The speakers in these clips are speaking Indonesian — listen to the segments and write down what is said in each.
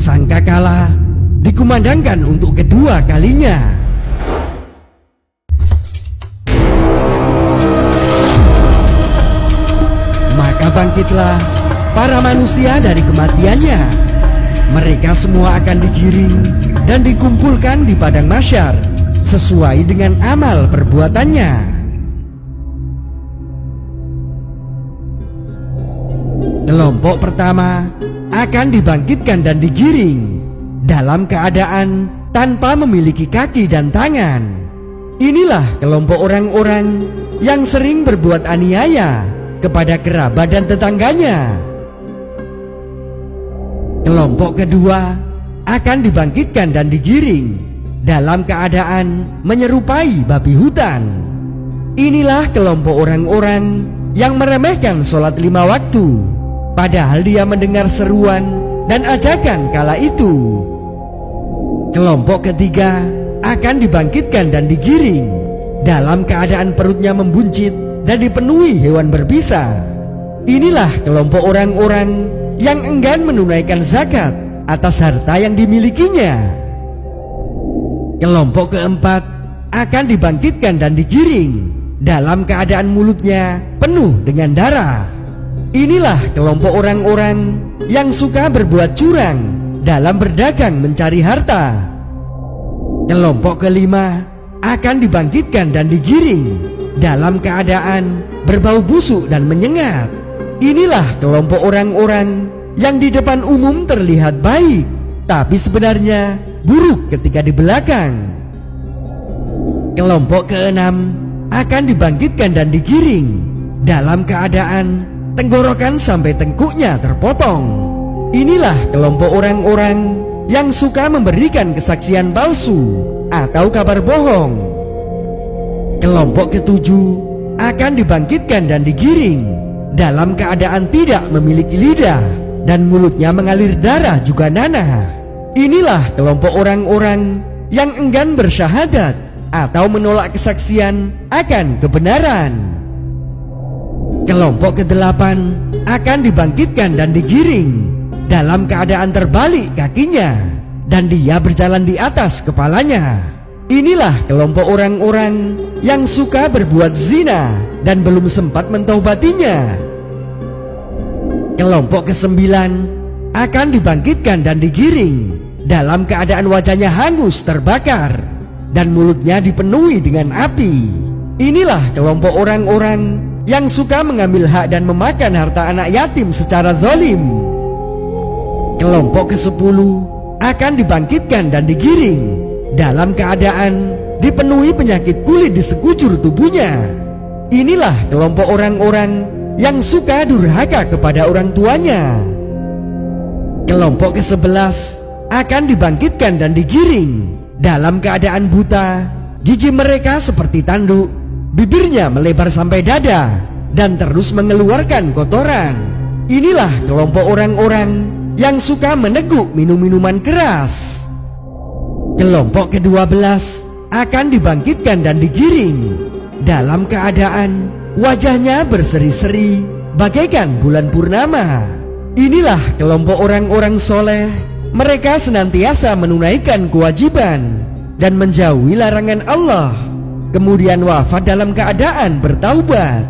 Sangkakala dikumandangkan untuk kedua kalinya. Maka bangkitlah para manusia dari kematiannya. Mereka semua akan digiring dan dikumpulkan di padang mahsyar sesuai dengan amal perbuatannya. Kelompok pertama akan dibangkitkan dan digiring dalam keadaan tanpa memiliki kaki dan tangan. Inilah kelompok orang-orang yang sering berbuat aniaya kepada kerabat dan tetangganya. Kelompok kedua akan dibangkitkan dan digiring dalam keadaan menyerupai babi hutan. Inilah kelompok orang-orang yang meremehkan sholat 5 waktu, padahal dia mendengar seruan dan ajakan kala itu. Kelompok ketiga akan dibangkitkan dan digiring dalam keadaan perutnya membuncit dan dipenuhi hewan berbisa. Inilah kelompok orang-orang yang enggan menunaikan zakat atas harta yang dimilikinya. Kelompok keempat akan dibangkitkan dan digiring dalam keadaan mulutnya penuh dengan darah. Inilah kelompok orang-orang yang suka berbuat curang dalam berdagang mencari harta. Kelompok kelima akan dibangkitkan dan digiring dalam keadaan berbau busuk dan menyengat. Inilah kelompok orang-orang yang di depan umum terlihat baik, tapi sebenarnya buruk ketika di belakang. Kelompok keenam akan dibangkitkan dan digiring dalam keadaan tenggorokan sampai tengkuknya terpotong. Inilah kelompok orang-orang yang suka memberikan kesaksian palsu atau kabar bohong. Kelompok ketujuh akan dibangkitkan dan digiring dalam keadaan tidak memiliki lidah dan mulutnya mengalir darah juga nanah. Inilah kelompok orang-orang yang enggan bersyahadat atau menolak kesaksian akan kebenaran. Kelompok kedelapan akan dibangkitkan dan digiring dalam keadaan terbalik kakinya dan dia berjalan di atas kepalanya. Inilah kelompok orang-orang yang suka berbuat zina dan belum sempat mentaubatnya. Kelompok kesembilan akan dibangkitkan dan digiring dalam keadaan wajahnya hangus terbakar dan mulutnya dipenuhi dengan api. Inilah kelompok orang-orang yang suka mengambil hak dan memakan harta anak yatim secara zalim. Kelompok ke-10 akan dibangkitkan dan digiring dalam keadaan dipenuhi penyakit kulit di sekujur tubuhnya. Inilah kelompok orang-orang yang suka durhaka kepada orang tuanya. Kelompok ke-11 akan dibangkitkan dan digiring dalam keadaan buta. Gigi mereka seperti tanduk, bibirnya melebar sampai dada dan terus mengeluarkan kotoran. Inilah kelompok orang-orang yang suka meneguk minum-minuman keras. Kelompok ke-12 akan dibangkitkan dan digiring dalam keadaan wajahnya berseri-seri bagaikan bulan purnama. Inilah kelompok orang-orang soleh. Mereka senantiasa menunaikan kewajiban dan menjauhi larangan Allah, kemudian wafat dalam keadaan bertaubat.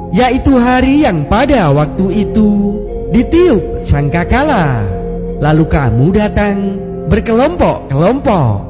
Yaitu hari yang pada waktu itu ditiup sangkakala, lalu kamu datang berkelompok-kelompok.